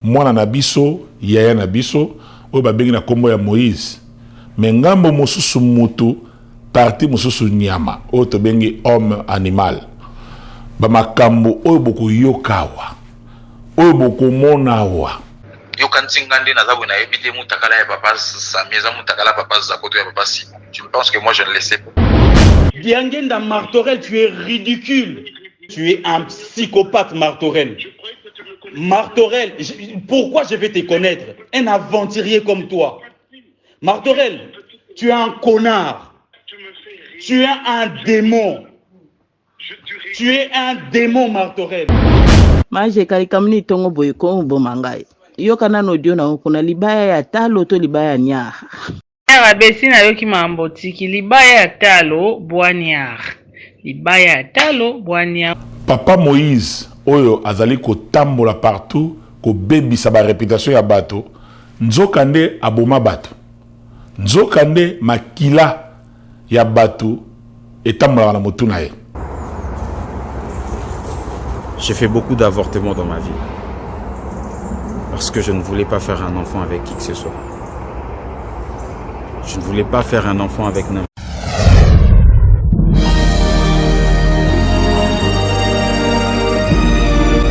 mwana na biso yaya na biso oyo babengi na kombo ya Moïse mais ngambo mosusu mutu parti mosusu nyama oyo tobengi homme animal bamakambo oyo bokoyokawa oyo bokomonawa yokantingande na zabu na ebite mutakala ya papa Samieza mutakala papa Zakoto ya papa Simon. Je pense que moi je ne le sais pas. Biangenda Martorel, tu es ridicule. Tu es un psychopathe, Martorel. Martorel, pourquoi je vais te connaître? Un aventurier comme toi. Martorel, tu es un connard. Tu es un démon. Tu es un démon, Martorel. Maje kalikamni tongo boyko bomangai. Yo kana no dio na kuna libaya ya talo to libaya nya. Era besina yoki mambo tiki libaya ya talo boanyar. Libaya ya talo boanyar. Papa Moïse oyo azali ko tambola partout ko bebisa ba réputation ya bato nzokande aboma bato nzokande makila ya bato etambola na motu na ye. J'ai fait beaucoup d'avortements dans ma vie. Parce que je ne voulais pas faire un enfant avec qui que ce soit. Je ne voulais pas faire un enfant avec n'importe.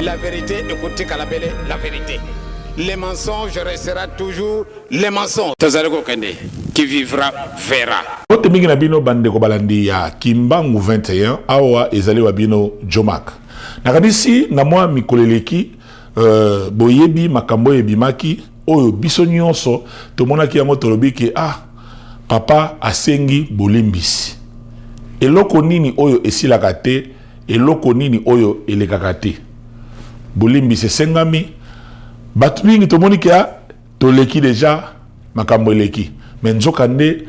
La vérité, écoutez Kalabele, la vérité. Les mensonges restera toujours les mensonges. Tazareko Kende, qui vivra, verra. Bote mingi na bino bandeko balandi ya Kimbangu 21, awa ezali wa bino Jomak. Nakadisi na mwa mikoleleki boyebi makambo ebimaki oyo biso nyonso tomonaki yango tolobi ke papa asengi bolimbisi. Eloko nini oyo esilaka te, eloko nini oyo elekaka te. Bolimbisi esengami batu mingi tomoni ke toleki deja makambo eleki. Mais nzokande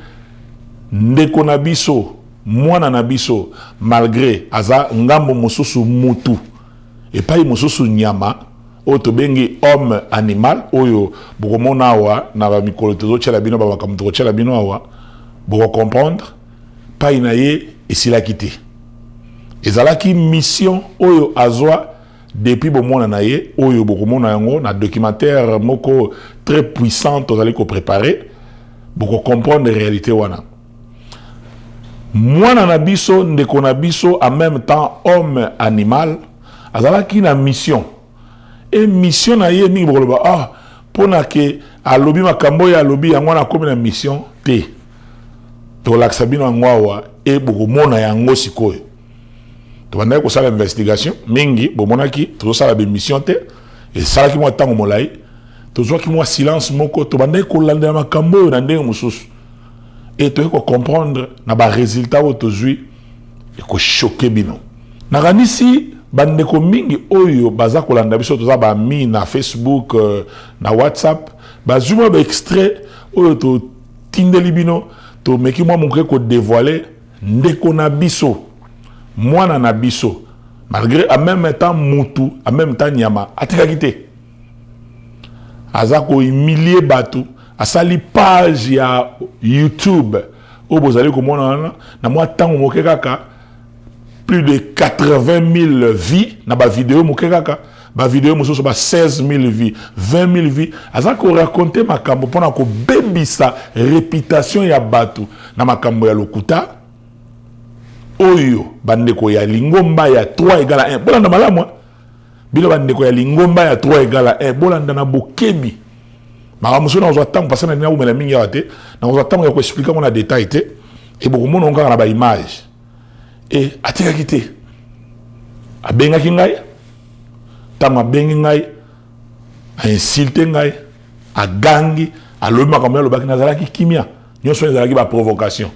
ndeko na biso mwana na biso malgré aza ngambo mosusu mutu epai mosusu nyama oyo tobengi homme animal oyo bokomona awa na bamikolo tozotyela bino bamakambo tokotyela bino awa bokokomprendre pai na ye esilaki te ezalaki mission oyo azwa depuis bomona na ye oyo bokomona yango na documentaire moko très puissant tozali koprépare bokokomprendre réalité wana. Mwana na biso ndeko na biso en même temps homme animal azalaki na mission et mission na ye mingi bokoloba pona ke alobi makambo ya alobi yango na komi na mission te tolakisa bino yango awa e bokomona yango sikoyo tobandaki kosala investigation mingi bomonaki tozosala bemission te esalaki mwa ntango molai tozwaki mwa silence moko tobandaki kolandela makambo oyo na ndenge mosusu et tu peux comprendre na ba résultat autozui et ko choquer bino nakanisi bandeko mingi oyo baza kolanda biso toza ba mi na Facebook na WhatsApp bazuma ba extrait oyo to tindeli bino to meki mwa moke ko dévoiler ndeko na biso mwana na biso malgré en même temps mutu en même temps nyama atikaki te aza ko humilier batu asali page ya YouTube où vous allez comprendre na moi tant moke kaka plus de 80 000 vies na ba vidéo moke kaka ba vidéo mosusu ba 16 000 vies 20 000 vies aza ko raconter makambo pona ko bebisa réputation ya batu na makambo ya lokuta oyo bandeko ya lingomba ya 3 égale 1 bolanda malamu bilo bandeko ya lingomba ya 3 égale 1 bolanda na bokebi. Ma monsieur na temps parce que na umela mingi yate na temps ya ko expliquer mon détail te et beaucoup monde on na ba image et atika kité abenga kingai tama bengi ngai a insulté ngai a gangi a lobima comme le bakina zalaki kimia nyonso zalaki ba provocation.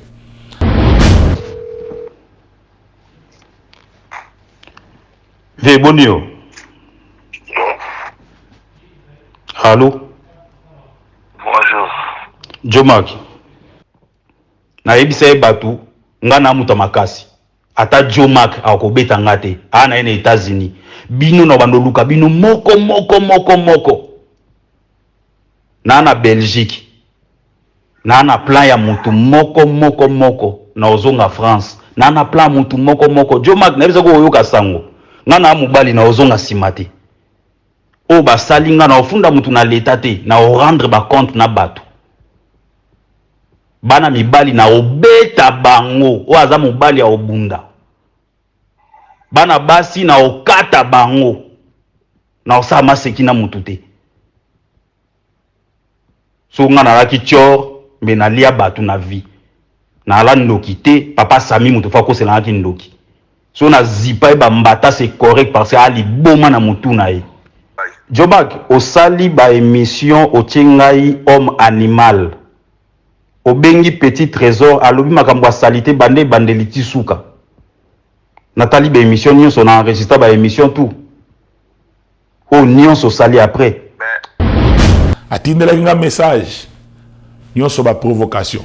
Ve bonio. Allô. Bonjour. Jomak. Na yebisa e batu nga na muta makasi. Ata Jomak akobeta ngate. Ana ene États-Unis. Bino na bandoluka bino moko. Na Belgique. Na plan ya mutu moko na ozonga France. Na plan mutu moko. Jomak na yebisa ko yoka sango. Nga na mubali na ozonga simate. o basalinga na ofunda mutu na leta te na rendre ba compte na bato bana mibali na obeta bango o aza mobali ya obunda bana basi na okata bango na osala maseki na mutu te so nga nalaki tior mbe nalia bato na vie na ala ndoki te papa Sami mutu fa koselangaki ndoki so na zipa e bambata c'est correct parce que ali boma na mutu na ye Jobak osali ba émission otiengai homme animal obengi petit trésor alobi makambo ya salité bande bandeliti suka natali ba émission nyonso na enregistre ba émission tout o nyonso sali après atindelaki nga message nyonso ba provocation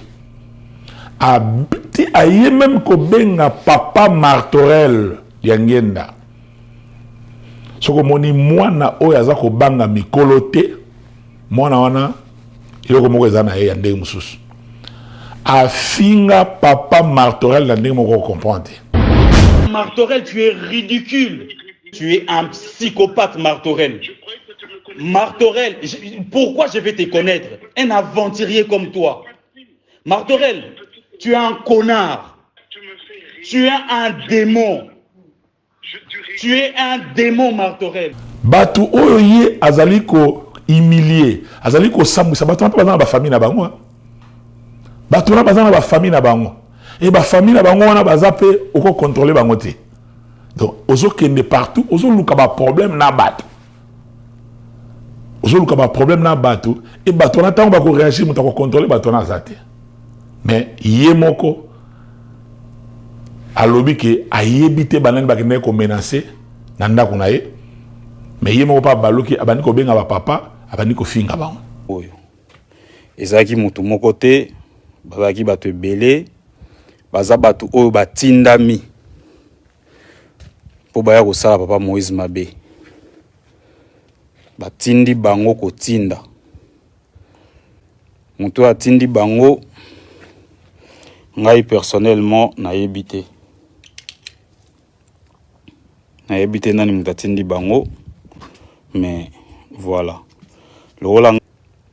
abiti aye même kobenga papa Martorel ya ngenda soko moni mwana oyo aza kobanga mikolo te mwana wana iloko moko eza na ye ya ndenge mosusu afinga papa Martorel na ndenge moko comprendre. Martorel, tu es ridicule. Tu es un psychopathe, Martorel. Martorel, pourquoi je vais te connaître? Un aventurier comme toi. Martorel, tu es un connard. Tu es un démon. Tu es un démon, Martorel. Batu oyo ye azali ko humilier, azali ko sambwisa batu na bazana ba famille na bango. Batu na bazana ba famille na bango. Et ba famille na bango wana bazape oko contrôler bango te. Donc ozo kende partout, ozo luka ba problème na batu. Ozo luka ba problème na batu et batu na tango ba ko réagir muta ko contrôler batu na zate. Mais ye moko alobi ke ayebite banani bakende ko menacer na ndako na ye. Mais ye moko pa baloki abani ko benga ba papa, abani ko finga bango. Oyo. Ezaki mutu moko te, bazaki bato ebele, baza bato oyo batindami. Po baya kosala papa Moïse Mabe. Batindi bango kotinda. Mutu atindi bango ngai personnellement na yebite. Na yebite nani mutu atindi bango. Mais voilà. Le rôle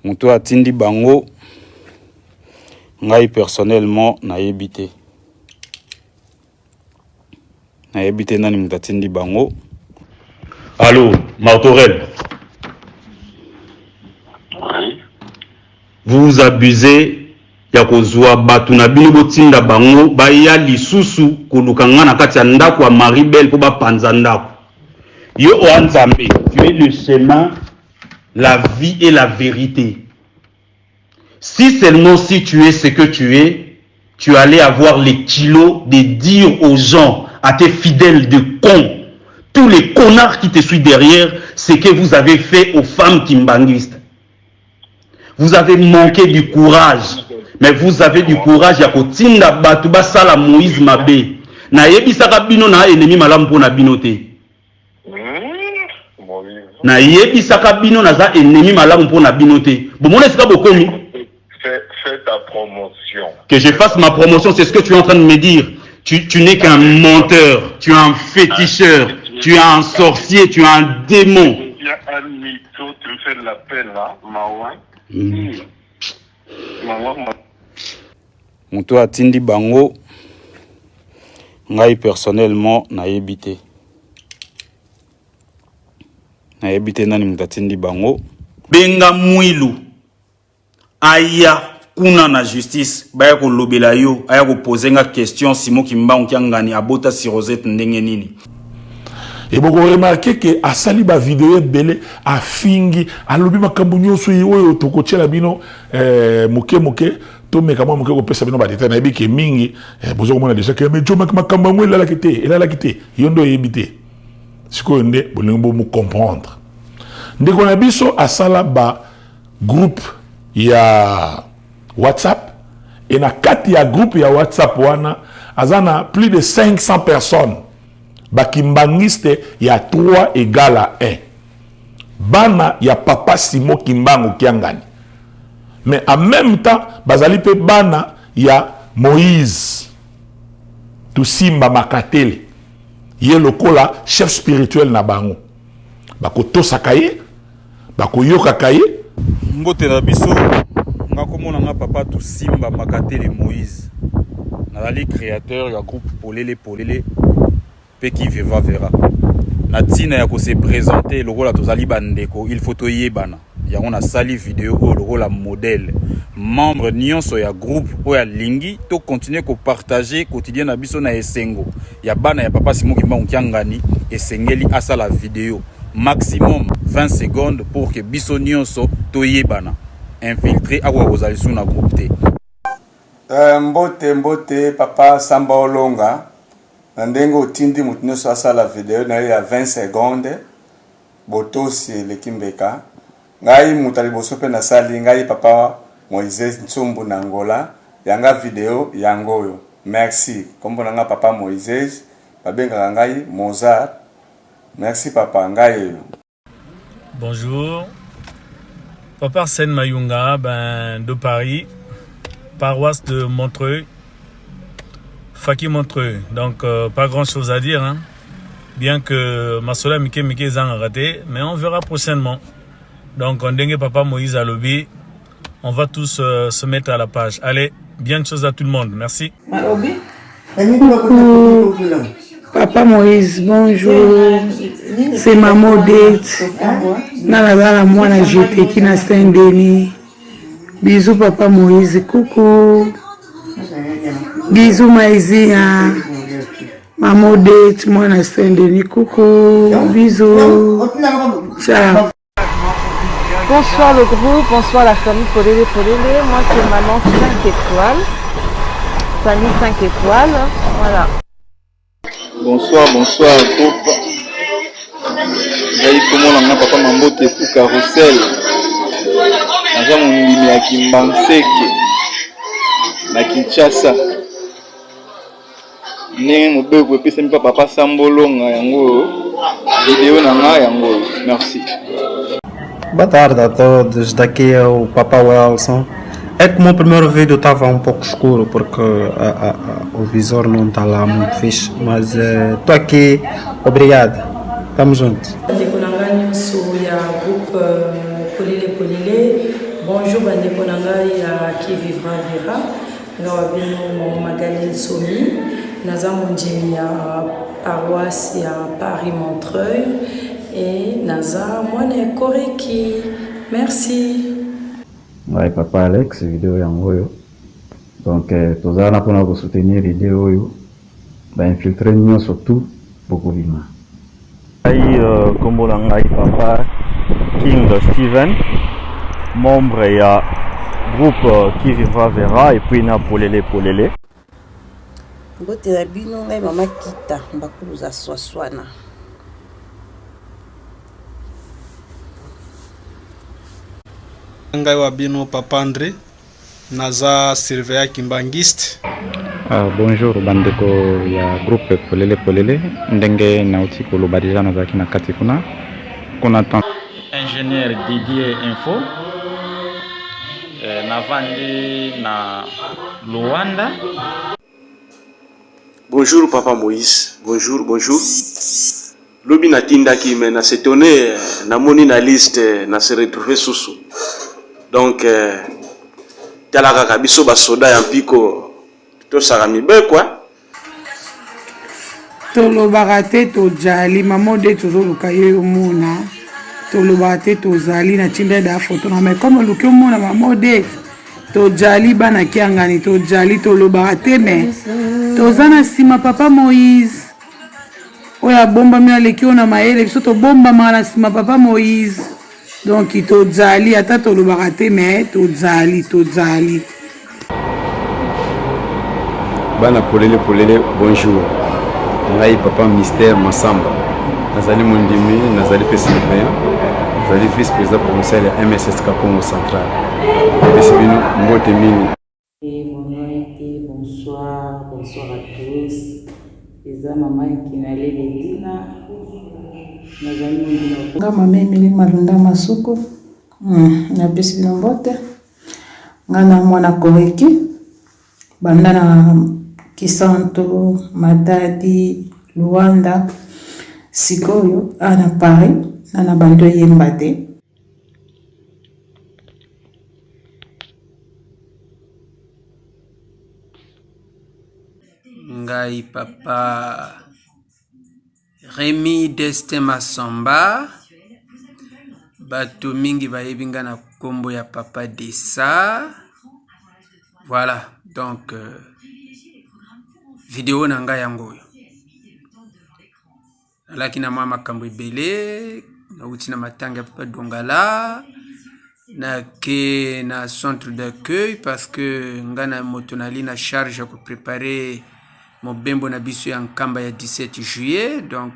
mutu atindi bango ngai personnellement na yebite. Na yebite nani mutu atindi bango. Allô, Martorel. Oui. Vous abusez ya kozwa batu na bino botinda bango baya lisusu kolukanga na kati ya ndako ya Maribel po bapanza ndako. Yo o Nzambe, tu es le chemin, la vie et la vérité. Si seulement si tu es ce que tu allais avoir les kilos de dire aux gens, à tes fidèles de cons, tous les connards qui te suivent derrière, ce que vous avez fait aux femmes kimbanguistes. Vous avez manqué du courage. Mais vous avez du courage ya kotinda batu basala Moïse Mabe. Na yebisaka bino na ennemi malamu pona bino te. Na yebisaka bino na za ennemi malamu pona bino te. Bomona sika bokomi. Fais ta promotion. Que je fasse ma promotion, c'est ce que tu es en train de me dire. Tu n'es qu'un menteur, tu es un féticheur, tu es un sorcier, tu es un démon. Il y a un mytho, tu me fais de la peine là, Maouin. Mutu atindi bango ngai personnellement na yebite. Na yebite nani mutu atindi bango. Benga mwilu aya kuna na justice baya ko lobela yo aya ko poser nga question Simon Kimbangu kiangani abota si Rosette ndenge nini. Et beaucoup remarqué que à sali ba vidéo belé a fingi a lobi makambu nyoso oyo to kochela bino moke to meka mo moke ko pesa bino ba détail na bi ke mingi bozo ko mona déjà que mais Jomak makambu ngwe la kité et la kité yondo yebité siko nde bolingo mo comprendre ndeko na biso a sala ba groupe ya WhatsApp et na kati ya groupe ya WhatsApp wana azana plus de 500 personnes. Bakimbangiste ya 3 égale à 1. Bana ya papa Simo Kimbangu kiangani. Mais en même temps, bazali pe bana ya Moïse Tusimba Makatele. Ye lokola chef spirituel na bango. Bako tosakaye bakoyoka kaye mbote na biso nga komona nga papa to Simba Makatele Moïse nazali créateur ya groupe Polele pe qui vivra verra na tina ya ko se présenter lokola tozali bandeko il faut toyebana yango na sali vidéo o lokola modèle membre nyonso ya groupe o ya lingi to continuer ko partager quotidien na biso na esengo ya bana ya papa Simon Kimbangu Kiangani esengeli asa la vidéo maximum 20 secondes pour que biso nyonso toyebana infiltré akwa kozali sous na groupe te mbote papa Samba Olonga ndenge otindi mutu nyonso asala video na ya 20 secondes botosi lekimbeka ngai mutu aliboso pe nasali ngai papa Moïse Ntsumbu na Angola yanga video yangoyo merci kombo nanga papa Moïse babengaka ngai Mozart merci papa ngai. Bonjour papa Arsène Mayunga de Paris, paroisse de Montreuil, Faki Montreuil. Donc pas grand chose à dire hein? Bien que Masola Mike a raté, mais on verra prochainement. Donc on dengue papa Moïse à lobby, on va tous se mettre à la page. Allez, bien de choses à tout le monde, merci. Papa Moïse, bonjour. C'est maman Odette. Nalabala moi na jeté qui na Saint-Denis. Bisous papa Moïse, coucou. Bisous Maïzia. Maman Odette, moi na Saint-Denis, coucou. Bisous. Ciao. Bonsoir le groupe, bonsoir la famille Polele. Moi c'est maman 5 étoiles. Famille 5 étoiles. Voilà. Bonsoir groupe. J'ai comment on papa Mambote pour Carousel. Naza mundimi ya Kimbanseke na Kinshasa. Ndenge mobeko epesa mi papa Sambolonga yango vidéo na nga yango. Merci. Boa tarde a todos, daqui é o Papa Wilson. É que o meu primeiro vídeo estava um pouco escuro porque o visor não está lá muito fixe, mas estou aqui, obrigado, tamo junto. Bonjour bandeko nangai ya qui vivra verra ngawa bino Magali Somi naza monjimi ya paroisse ya Paris Montreuil et naza mwana Koreki. Merci. Ouais, papa Alex, vidéo yango. Donc tozana pona ko soutenir vidéo yo. Ba infiltrer nous surtout beaucoup vima. Kombo ngai papa King Steven, membre ya groupe qui vivra verra et puis na Polele. Bote la bino ngai mama Kita mbakuluza swaswana. Ngai wa bino papa André naza surveillant kimbangiste. Bonjour bandeko ya groupe Polele ndenge nauti koloba deja nazaki na kati kuna ingénieur Didier Info navandi na Luanda. Bonjour papa Moïse, bonjour. Lobi na tindaki mais na s'étonner na moni na liste na se retrouver susu. Donc talaka kabiso ba soda ya mpiko to sarami be quoi. Tolo barate to jali maman de to luka yo mona. Tolo barate to zali na tinda da photo na mais comme luka mona maman de to jali bana kiangani to jali to lo barate mais to zana sima papa Moïse. Oya bomba mi aleki ona maele biso to bomba mana sima papa Moïse. Donc il to zali ata to lo barate mais to zali. Bana Polele, bonjour. Ngai papa Mystère Massamba. Nazali Mondimi, nazali Pessimien. Nazali vice-président provincial à MSS Congo Central. Pessimien Mbote Mini. Bonsoir à tous. Les maman qui n'allait les dîner. Nazali Mondimi. Maman Emily Malunda Masuko. Na Pessimien Mbote. Ngana mwana Koreki. Bandana Kisanto, Matadi, Luanda, Sikoyo, ana Paris, ana bando yembate. ngai papa Rémi Destin Masamba. Bato mingi bayebi nga na kombo ya papa Dessa. Voilà, donc vidéo na ngai yango oyo. Alaki na mwa makambo ebele, nauti na matanga ya papa Dongala, na ke na centre d'accueil parce que nga na moto nali na charge ya préparer mobembo na biso ya nkamba ya 17 juillet, donc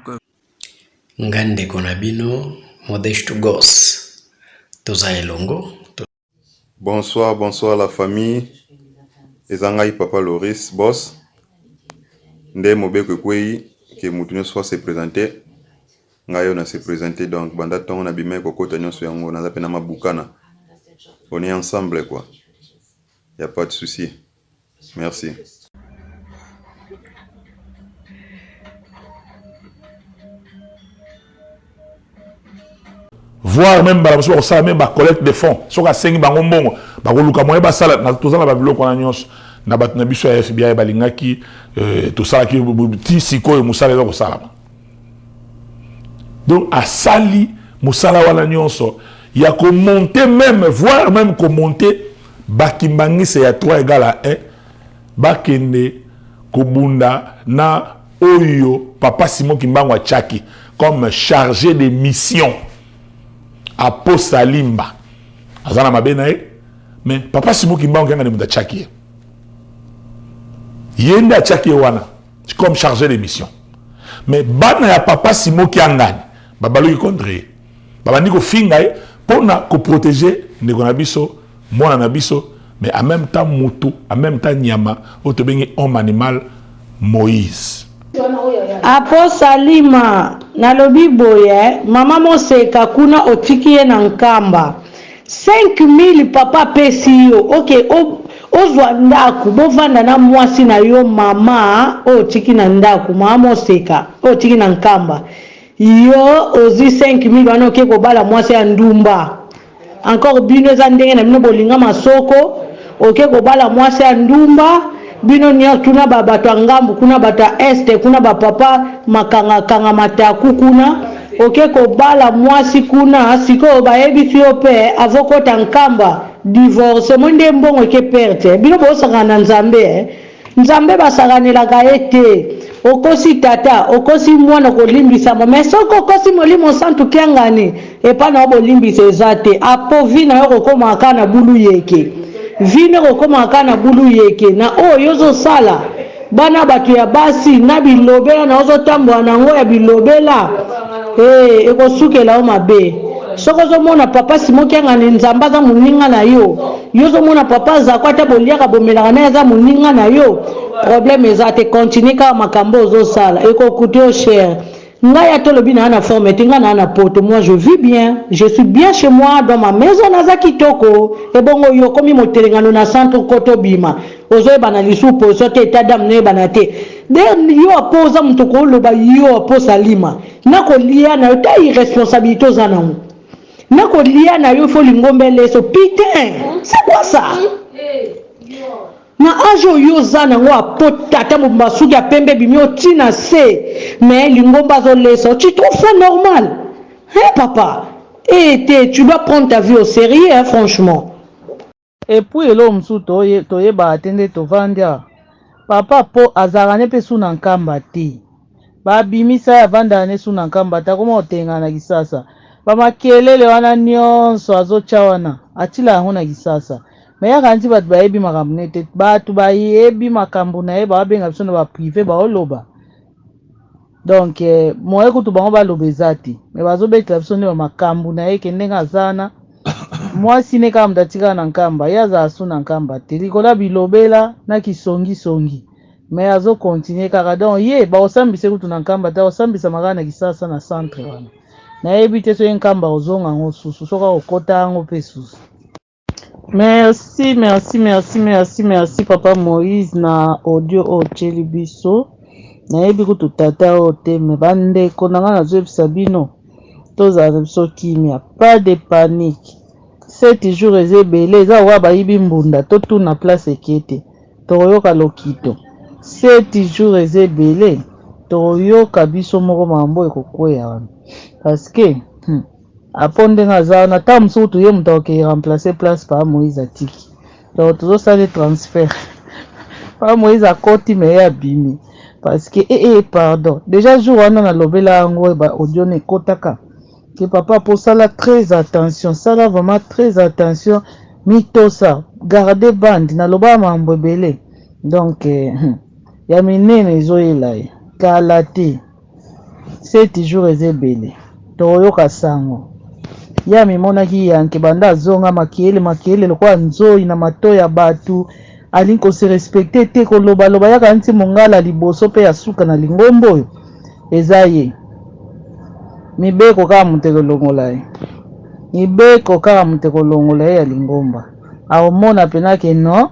ngande kona bino Modeste Goss toza elongo. Bonsoir, bonsoir la famille. Ezangai papa Loris boss. Nde mobeko kwei que mutuno soit se présenter. Ngayo na se présenter donc banda tongo na bimé ko kota nyonso yango na zapena mabukana. On est ensemble quoi. Y a pas de souci. Merci. Voir même balamuso ça même ba collecte de fonds soka sengi bango mbongo ba koluka moye ba sala na tozala ba biloko na nyonso na bat na biso ya FBI balingaki to sala ki ti sikoyo musala ko sala. Donc à sali musala wala nyonso ya ko monter même voir même ko monter bakimbangi c'est ya 3 égale à 1 bakende ko bunda na oyo papa Simon Kimbangu Chaki comme chargé de mission. Aposte Alimba azana mabenae mais papa Simon Kimbangu ngana muda Chaki yenda Chaki wana comme chargé de mission mais bana ya papa Simon Kiangani babalo contre babandi ko fingae pona ko protéger ndeko na biso mwana na biso mais en même temps moto en même temps nyama otobengi homme animal Moïse. Aposte Alima nalobi boye mama Moseka kuna otiki ye na nkamba 5000 papa pesi yo ok ozwa ndaku bovanda na mwasi na yo mama otiki na ndaku mama Moseka otiki na nkamba yo ozi 5000 wana oke kobala mwasi ya ndumba encore bino eza ndenge na bino bolinga masoko oke kobala mwasi ya ndumba bino nya tuna babato ngambu kuna bata este kuna bapapa makanga kanga mataku kuna oke ko bala mwasi kuna siko bayebi fio pe avokota nkamba divorce monde mbongo ke perte bino bo sakana nzambe nzambe basakanela kaete okosi tata okosi mwana ko limbisa mo mais soko okosi molimo santu kiangani e pa na bo limbisa ezate apo vina yo ko makana bulu yeke vine kokoma kana bulu yeke na yozo sala bana batu ya basi na bilobela na ozo tambwa na ngo ya bilobela ekosukela o mabe soko zo mona papa Simon Kiangani nzamba za muninga na yo yozo mona papa za kwata boliaka bomela na za muninga na yo problème ezate continue ka makambo ozo sala ekokuto cher. Ngaya tolobi na ana forme tinga na ana pote moi je vis bien je suis bien chez moi dans ma maison na zakitoko e bongo yo komi motelengano na centre koto bima ozo bana lisupo sote état ne banate de yo apoza mutoko loba yo aposa lima nako lia na ta irresponsabilité ozana nako lia na yo fo lingombele so putain c'est quoi ça na ajo yo zana ngo apota ta masuki ya pembe bimio tina se mais lingomba zo leso tu trouves ça normal papa tu dois prendre ta vie au sérieux hein, franchement et puis elo msu toye ba atende to vandia papa po azarane pe suna nkamba te ba bimisa ya vanda ne suna nkamba ta koma otenga na kisasa ba makelele wana nyonso azocha wana atila ngo na kisasa mais ya kanti batu bayebi makambo nete batu bayebi makambo na ye babenga biso na ba privé ba oloba donc moye kutu bango baloba ezati mais bazobetela biso ne makambo na ye kende ngazana mwasi ne kama mdatika na nkamba yaza asu na nkamba te likola bilobela na kisongi songi mais azo continuer kaka donc ye ba osambise kutu na nkamba ta osambisa makana na kisasa na centre wana na yebi te so nkamba ozonga ngo susu soka okota ngo pe susu. Merci papa Moïse na audio oteli biso na yebi kutu tata ote me bande konanga na zo sabino toza biso kimia pas de panique 7 jours ezebele za wa ba yibi mbunda to tuna place ekete toyoka lokito 7 jours eza ebele toyoka biso moko mambo ekokweya wana parce que apo ndenge aza wana ta mosuku toye moto akoki place pa Moïse atiki donc tozosala transfert pa Moïse akoti me ye abimi parce que pardon déjà jour wana nalobela yango audio na ekotaka que papa pour ça là très attention, ça là vraiment très attention, mitosa, garder bande, na loba mambo belé. Donc ya minene ezoyela kalate 7 jours ezebele. Toyo kasango. Ya mimonaki yanke banda zonga makiele lokwa nzoi na mato ya batu alinko se respecter te ko loba ya kanti mongala liboso pe ya suka na lingombo ezaye. Mibeko kaka muteko longola mibeko kaka muteko longola ya lingomba aomona penake no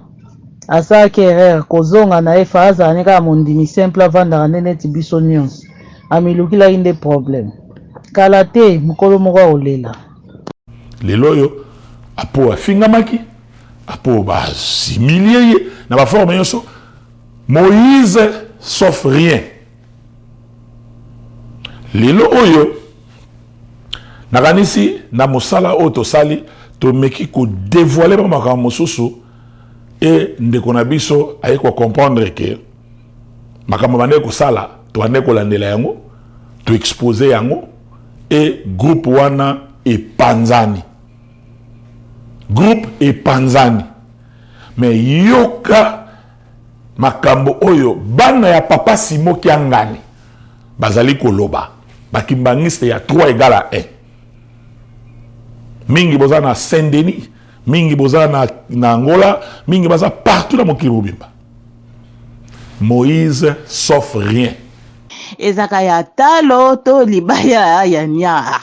asaki erreur kozonga na efaza ne kaka mondimi simple avanda nene tibiso nyonso amilukila inde problème kala te mukolo moko olela lelo yo apo afingamaki apo basimilie ye na baforme nyonso Moïse sauf rien lelo oyo nakanisi na mosala oyo tosali tomeki kodévoile ba makambo mosusu e ndeko na biso aye comprendre que makambo bande kosala tobande kolandela yango toexpose yango e groupe wana epanzani mais yoka makambo oyo bana ya papa Simo Kiangani bazali koloba bakimbangiste ya 3 égale à 1 mingi boza na Saint-Denis mingi boza na Angola mingi baza partout dans mokili mobimba Moïse sauf rien ezaka ya talo to libaya ya nyar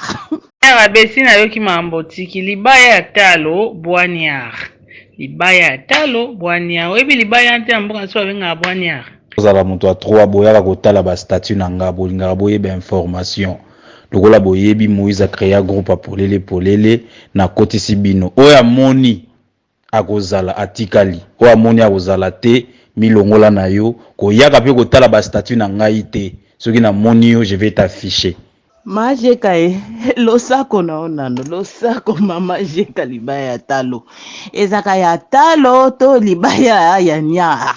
ya besi na yoki mambo tiki libaya ya talo boaniar libaya ya talo boaniar oyebi libaya nte mboka so abenga boaniar ozala moto a 3 boyaka kotala ba statut na nga bolingaka boyeba information lokola boyebi Moïse a créé groupe a polele na kotisi bino oya moni akozala atikali oya moni akozala te milongola na yo koyaka pe kotala ba statut na ngai te soki na moni yo je vais t'afficher majeka losako na onano losako mama jeka libaya ya talo ezaka ya talo to libaya ya nyar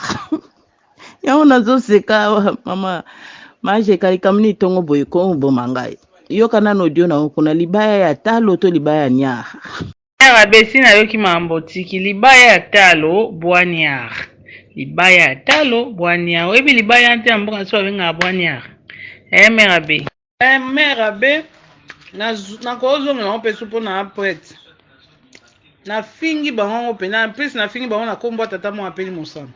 yango nazoseka mama majeka likamini tongo boyeko bomangai yoka nano audio na kuna libaya ya talo to libaya ya nyar ya besi na yoki mambo tiki libaya ya talo boaniar libaya ya talo boaniar oyebi libaya nte mboka so abenga boaniar merabe merabe na kozonga na opesu mpona apret na fingi bango pe na plus na fingi bango na kombo tata mo apeli mosana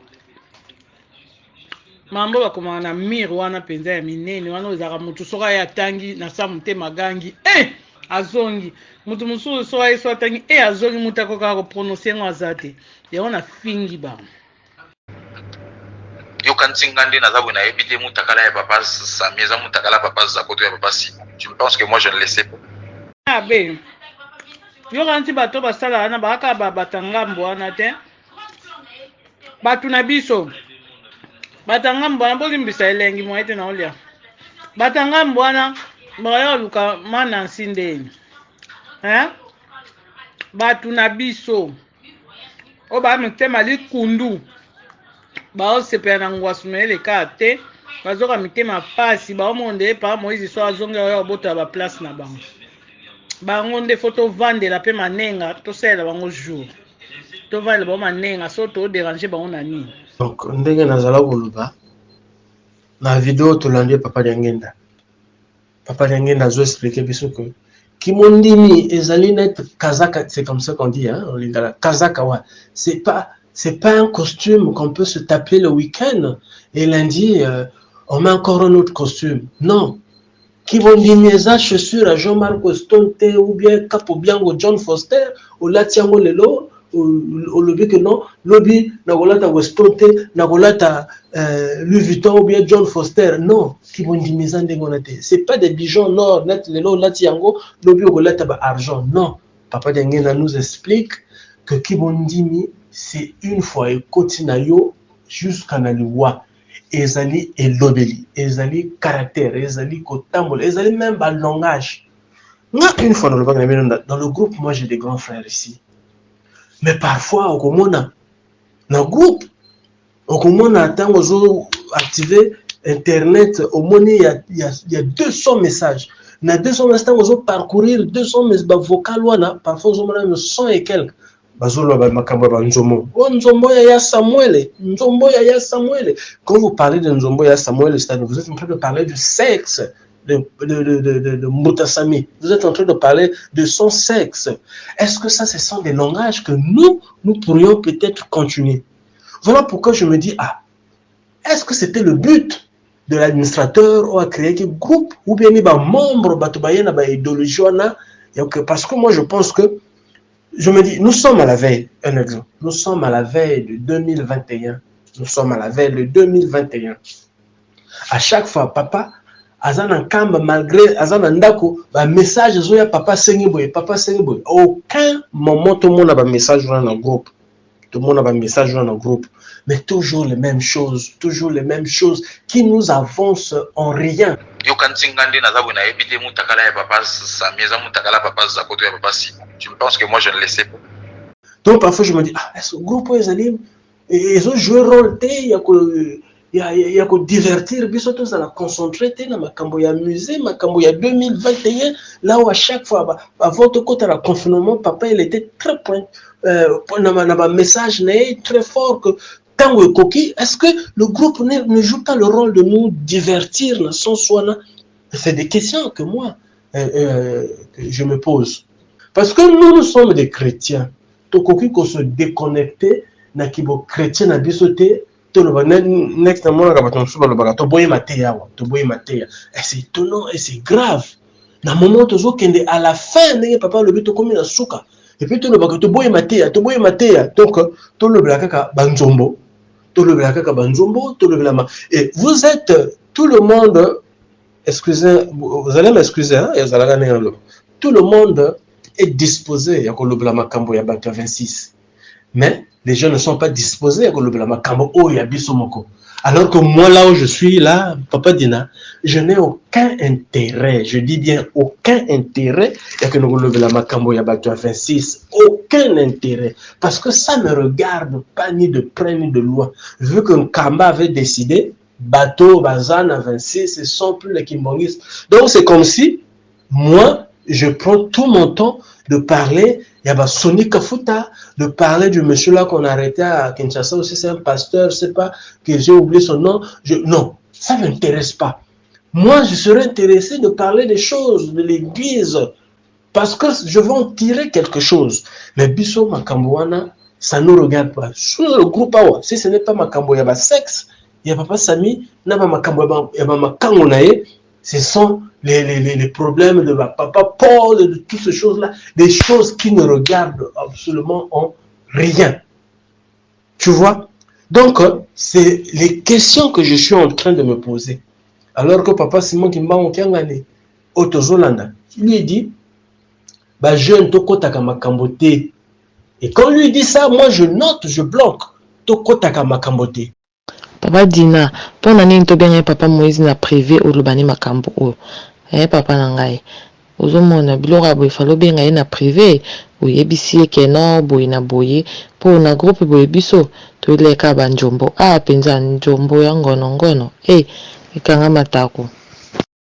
mambo bakomaka na mire wana penza ya minene wana ozaka mutu soka ya tangi na sa mutema gangi azongi mutu mususu soka yeso atangi azongi mutu akoka ko prononcer ngo azate yango na fingi bango yo kantinga nde naza boye nayebi te mutakala ya papa Sami eza mutakala papa Zakoto ya papa Simo. Tu penses que moi je ne le sais pas? Abe yo kanti bato basala wana baka batangambo wana te batu na biso batangambo wana bolimbisa elengi moete na olia batangambo wana bayo luka mana nsindeni batu na biso o ba mitema likundu baosepela na ngwasumele ka te bazoka mitema pasi baomonde pa Moïse so azonga oyo bota ba place na bango bango nde foto vandela pe manenga tosela bango jour to vandela ba manenga so to déranger bango na nini. Donc ndenge nazala koloba na vidéo tolandi papa Diangenda zo expliquer biso que kimondimi ezali net kazaka, c'est comme ça qu'on dit en lingala kazaka wa c'est pas un costume qu'on peut se taper le week-end et lundi on met encore un autre costume. Non. Qui vont dire mes chaussures à Jean-Marc Stonte ou bien Capo Bianco John Foster ou Latiango Lelo ou lobby que non lobby na golata Stonte na golata Louis Vuitton ou bien John Foster. Non. Qui vont dire mes andengonate. C'est pas des bijoux nord net Lelo Latiango lobby ou golata ba argent. Non. Papa Diangena nous explique que qui vont dire c'est une fois et continue jusqu'à la loi. ezali elobeli, ezali caractère, ezali kotambola, ezali même ba langage. Une fois dans le groupe, moi j'ai des grands frères ici. Mais parfois, au Komona, dans le groupe, au Komona, tant qu'on activer Internet, au moins il y a 200 messages. Dans 200 messages, on va parcourir 200 messages vocaux, parfois on a 100 et quelques. Quand vous parlez de Nzombo ya Samuel, vous êtes en train de parler du sexe de Moutasami. Vous êtes en train de parler de son sexe. Est-ce que ça, ce sont des langages que nous pourrions peut-être continuer? Voilà pourquoi je me dis, est-ce que c'était le but de l'administrateur ou à créer un groupe ou bien il y a membre de idéologie? Parce que moi, je pense que je me dis, nous sommes à la veille, un exemple, nous sommes à la veille de 2021. Nous sommes à la veille de 2021. À chaque fois, papa, Azan Kamba, malgré Azan Ndako, un message, papa Sengiboy. Aucun moment, tout le monde a un message dans le groupe. Tout le monde a un message dans le groupe. Mais toujours les mêmes choses qui nous avancent en rien. Je pense que moi je ne le sais pas. Donc parfois je me dis, est-ce que le groupe ils ont joué rôle, il y a que divertir, puis surtout ça la concentrer, dans ma camboya musée, ma camboya 2021, là où à chaque fois, à votre côté, le confinement, papa il était très point, un message très fort que tant coquille, est-ce que le groupe ne joue pas le rôle de nous divertir sans soi? C'est des questions que moi je me pose. Parce que nous sommes des chrétiens. Tout ce qu'on se déconnecter, na kibo chrétien na bisoté, tout le next moment to boye matéya. C'est étonnant et c'est grave. Na moment tozo kende à la fin ndenge papa le bito komi na suka. Et puis tout le bagato boye matéya. Donc tout le blakaka banzombo. Et vous êtes tout le monde, excusez, vous allez m'excuser, hein, tout le monde est disposé à le makambo ya bato 26. Mais les gens ne sont pas disposés à le makambo o ya bisomoko. Alors que moi là où je suis là, Papa Dina, je n'ai aucun intérêt, je dis bien aucun intérêt à que nous le makambo ya bato 26. Aucun intérêt. Parce que ça ne regarde pas ni de près ni de loin. Vu que Kamba avait décidé, bateau, bazan à 26, ce sont plus les kimbongistes. Donc c'est comme si moi, je prends tout mon temps de parler, il y a Sonny Kafuta, de parler du monsieur là qu'on a arrêté à Kinshasa aussi, c'est un pasteur, je sais pas, que j'ai oublié son nom. Non, ça ne m'intéresse pas. Moi, je serais intéressé de parler des choses de l'église, parce que je veux en tirer quelque chose. Mais Bisso Makambouana, ça ne nous regarde pas. Sur le groupe Awa, si ce n'est pas Makambo, il y a sexe, il y a Papa Sami, il y a Makambo, il y a Makangonae, ce sont les problèmes de papa Paul, de toutes ces choses-là, des choses qui ne regardent absolument en rien. Tu vois? Donc, c'est les questions que je suis en train de me poser. Alors que papa Simon Kimba Okiangane, Otozolanda, il lui dit, bah, jeune, Tokotaka Makambote. Et quand lui dit ça, moi je note, je bloque. Tokotaka Makambote. Papa Dina, pour nani to bien papa Moïse na privé ou lobani makambo o. Papa nangai. Ozomona bilora boy falo benga na privé ou yebisi ke no boy na boye pour na groupe boy biso to leka banjombo penza njombo ya ngono. Ikanga matako.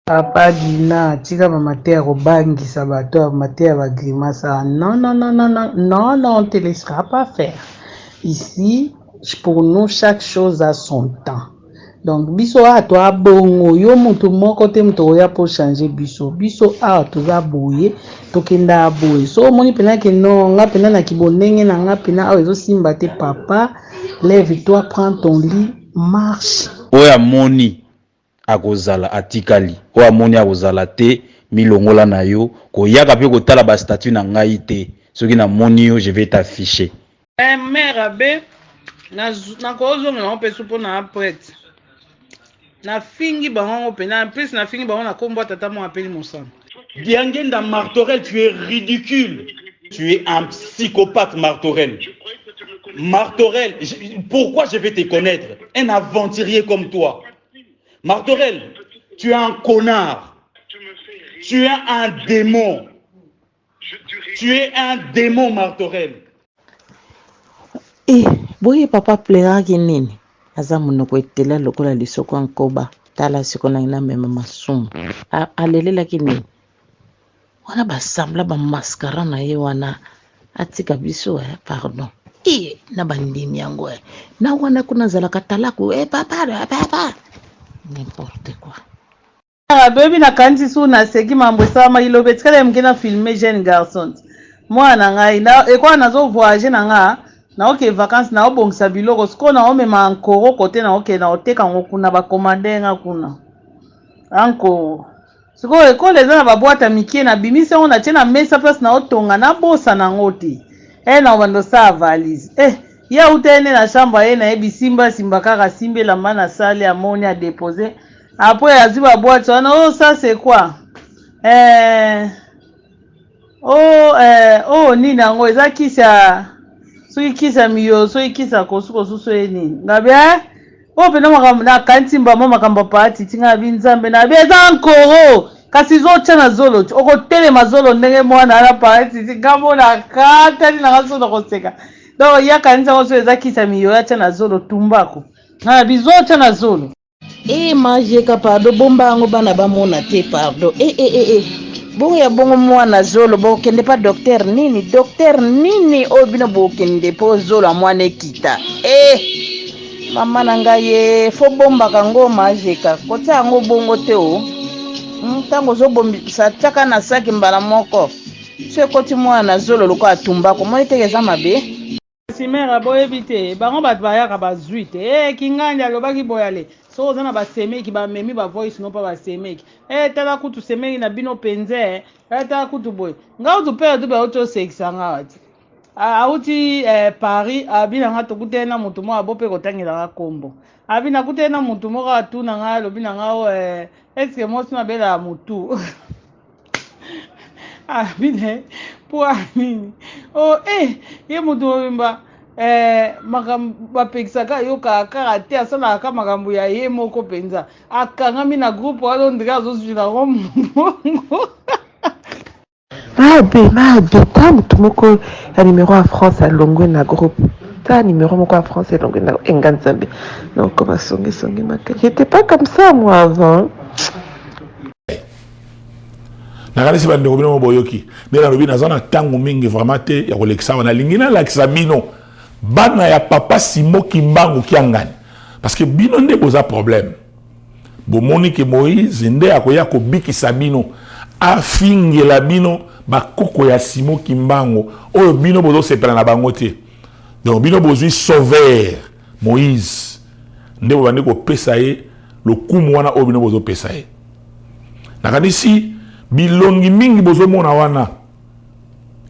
Papa Dina, tika ba matea ko bangisa bato ba matea ba grimasa. Non, on te laissera pas faire. Ici, pour nous, chaque chose a son temps. Donc, biso a toi bongo, yo mutu moko te mutu ya pour changer biso. Biso a toi boye, to kenda boye. So moni pena ke no, nga pena na kibonenge na nga pena a ezo simba te papa, lève-toi, prends ton lit, marche. Oya moni akozala atikali. Oya moni akozala te milongola na yo, ko yaka pe ko tala ba statut na ngai te. Soki na moni yo, je vais t'afficher. Mère abe na kozo na on peut suppo na prêtre. Na fingi bango pe na plus na fingi bango na kombo tata mo appeli Moussa. Diangenda Martorel, tu es ridicule. Tu es un psychopathe, Martorel. Martorel, pourquoi je vais te connaître? Un aventurier comme toi. Martorel, tu es un connard. Tu es un démon. Tu es un démon, Martorel. Eh, boye papa pleuraki nini? Aza monoko etela lokola lisoko ankoba. Tala siko na ina mema masumu. Alelelaki nini? Wana basambla ba mascara na ye wana atika biso pardon. Na bandimi yango na wana kuna zalaka talaku papa. N'importe quoi. Baby na kanti su na seki mambo sama ilobe tikale mkena filmer jeune garçon. Mwana ngai na ekwa nazo voyager na nga na oke vacances na obongisa biloko siko na omema ankoro kote na oke na oteka ngokuna ba commander nga kuna. Ankoro. Siko ekole za na babwata mikie na bimise on na tena mesa place na otonga na bosa na ngoti. Na wando sa valise. Ya utene na chambre na ebisimba simba kaka simbe la mana sale amoni a déposer. Après aziba boîte oh ça c'est quoi? Nina ngo eza kisa soki kisa miyo soki kisa kosuko suso eni. Ngabe pena makambo na kantimba makambo party tinga binzambe na beza nkoro. Kasi zocha na zolo okotele mazolo ndenge mwana ala party ngamo na kata ni na kaso na koseka. Donc ya kanisa oso eza kisa miyo ya na zolo tumbako. Na bizocha na zolo. Majeka pardon bomba ngo bana bamona te pardon. Bongo ya bongo mwana zolo bokende pa docteur nini obino bokende po zolo mwana kita. Mama na ngai fo bomba kango majeka kota ngo bongo te o. Tango zo bombi sa chaka na saki mbala moko. Se koti mwana zolo loko atumba ko moni tegeza mabe. Simera boyebite bango bat bayaka bazuite kinganja lobaki boyale. So zana ba semeki ba memi ba voice no pa ba semeki tala kutu semeki na bino penze tala kutu boy nga utu pe ba auto sexa nga wati auti Paris abina nga tokutena mutu mo abope kotangela nga kombo abina kutena mutu mo ka tuna nga lobina nga est-ce que moi sina bela mutu abine pour nini ye mutu mba makambo bapekisaka yo kaka te asalaka makambo ya ye moko penza akangami na groupe wana ndika azozwila ngo mbongo mabe ta mutu moko ya numéro ya France alongwe na groupe ta numéro moko ya France alongwe na enganzambe donc basongi maka j'étais pas comme ça moi avant nakanisi bandeko bino moboyoki nde nalobi naza na ntango mingi vraiment te ya kolekisa wana nalingi nalakisa bino bana ya papa Simo Kimbangu kiangani parce que bino nde boza problème bomoni ke Moïse nde akoya kobikisa bino afingela bino bakoko ya Simo Kimbangu oyo bino bozo sepela na bango te donc bino bozwi sauveur Moïse nde bobandi kopesa ye lokumu wana oyo bino bozo pesa ye nakanisi bilongi mingi bozo mona wana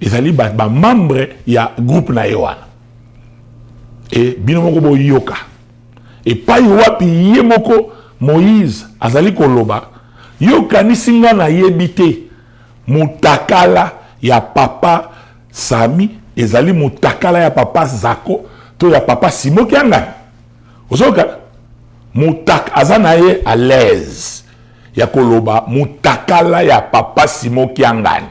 ezali ba membre ya groupe na ye wana bino moko boyoka epai wapi ye moko Moïse azali koloba yokanisi nga nayebi te mutakala ya papa Sami ezali mutakala ya papa Zako to ya papa Simo Kiangani ozoka mutak azana ye à l'aise ya koloba mutakala ya papa Simo Kiangani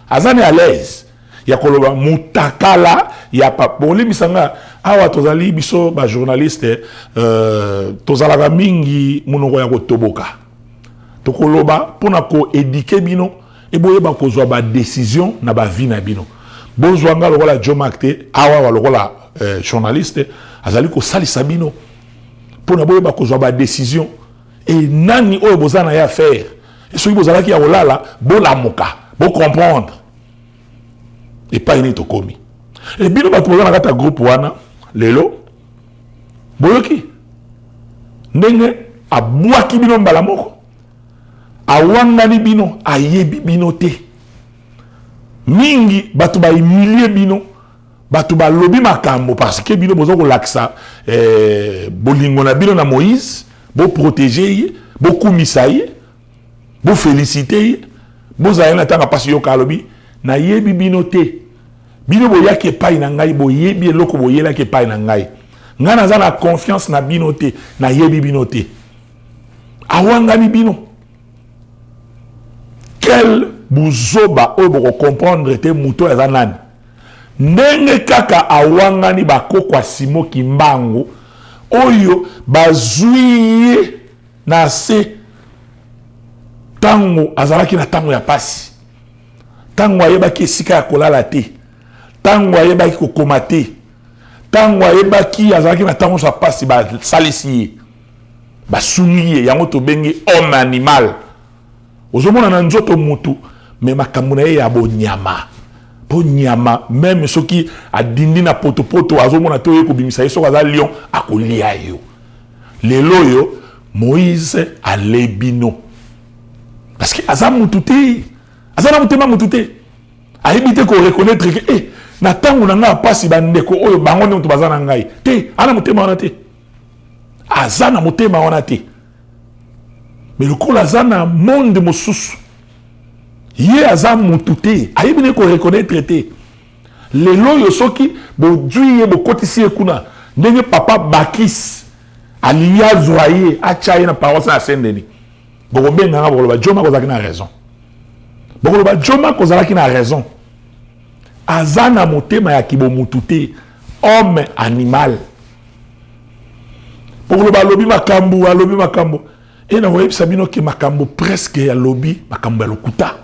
azana à l'aise ya koloba mutakala ya papa olimisanga awa tozali biso ba journaliste tozalaka mingi munoko ya kotoboka tokoloba pona ko éduquer bino eboyeba kozwa ba décision na ba vie na bino bozwanga lokola Jomak te awa lokola journaliste azali ko salisa bino pona boyeba kozwa ba décision et nani oyo bozana ya faire et soki bozalaki ya kolala bolamuka bo comprendre et pas ini tokomi et bino bato bozana kata groupe wana lelo boyoki ndenge abwaki bino mbala moko awangani bino ayebi bino te mingi bato bahumilie bino bato balobi makambo parce que bino bozo kolakisa bolingo na bino na Moïse bo protéger ye bo kumisa ye bo féliciter ye bo zayena tanga pasi yo kalobi na yebi bino te bino boyaki epai na ngai boyebi eloko boyelaki epai na ngai nga naza na confiance na bino te nayebi bino te awangani bino quel buzoba oyo bokocomprendre te moto aza nani ndenge kaka awangani bakokwa Simo Kimbangu oyo bazwi ye na se tango azalaki na tango ya pasi tango ayebaki esika ya kolala te tango ayebaki kokoma te tango ayebaki azalaki na tango sa pasi basalisi ye basungi ye yango tobengi homme animal ozomona na nzoto mutu me makambo na ye ya bonyama bonyama même soki adindi na potopoto azomona to ye kobimisa ye soki aza lion akolia yo lelo yo Moïse alebino parce que aza mutu te aza na mutema mutu te ayebi te ko reconnaître que na tango na nga pasi bandeko oyo bango nde mutu baza na ngai te ana mutema wana te aza na mutema wana te mais lokola aza na monde mosusu ye aza mutu te ayebi ne ko reconnaître te lelo yo soki bodwi ye bokotisi ye kuna ndenge papa Bakis alingi azwa ye atia ye na paroisse na Saint-Denis bokobenga nga bokoloba Joma kozalaki na raison bokoloba Joma kozalaki na raison aza na motema ya kibomutu te homme animal bokoloba alobi makambo e na koyebisa bino ke makambo presque alobi makambo ya lokuta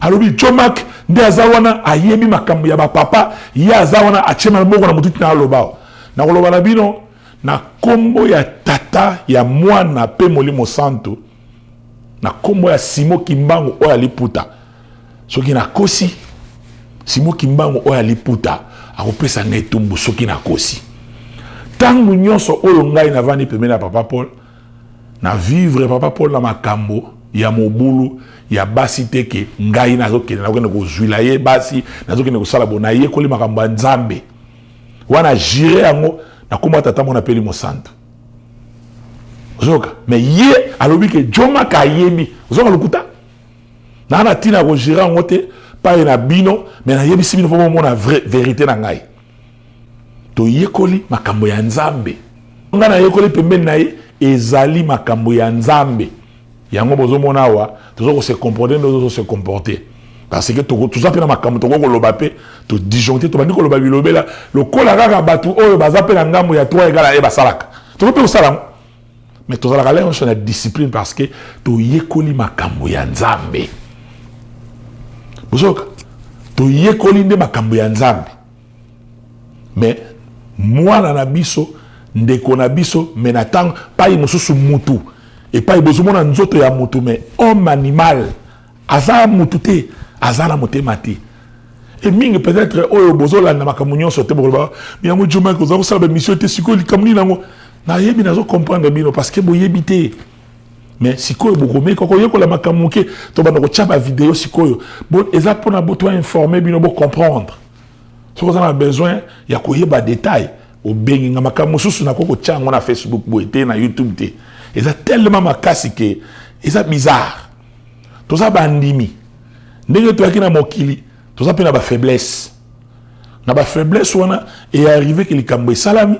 alobi Jomak nde aza wana ayebi makambo ya bapapa ye aza wana atiema maboko na motu tina aloba na koloba na bino na kombo ya tata ya mwana pe Molimo Santo na kombo ya Simo Kimbangu oyo aliputa soki na kosi Simo Kimbangu oyo aliputa akopesa ngai tumbu soki na kosi tangu nyonso oyo ngai navandi pembeni ya Papa Paul na vivre Papa Paul na makambo ya mobulu ya basi teke ngai nazokende nakokende kozwila ye basi nazokende kosala bona ye koli makambo ya Nzambe wana jire yango na kombo tata mona peli Mosanto ozoka mais ye alobi ke Joma ka yebi ozoka lokuta na na tina ko jire yango te pa na bino mais na yebi sibino po mona vérité na ngai to yekoli makambo ya Nzambe nga na yekoli pembeni na ye ezali makambo ya Nzambe yango bozomona awa tozoko se comporter nous se comporter parce que tout ça pe na makambo toko koloba pe to disjoncter to bandi koloba bilobela lokola kaka batu oyo bazape na ngambo ya 3 égale e basalaka to pe osala mais to zala kala on a discipline parce que to yekoli makambo ya Nzambe bozoka to yekoli nde makambo ya Nzambe mais mwana na biso ndeko na biso menatang pai mosusu mutu et pai bozomona nzoto ya mutu mais homme animal aza mutu te aza na motema te et mingi peut-être oyo bozolanda makambo nyonso te bokoloba miyango Joma koza kosala mission te sikoyo likambo nini nango nayebi nazo comprendre bino parce que boyebi te mais sikoyo bokomeki koyekola makambo moke to banda kotia bavideo sikoyo eza mpona boto informer bino bocomprendre soki oza na besoin ya koyeba détail obengi nga makambo mosusu nakoki kotia yango na Facebook boye te na YouTube te eza tellement makasi ke eza bizarre toza bandimi ndenge toyaki na mokili toza mpe na bafaiblesse wana arrivé ke likambo esalami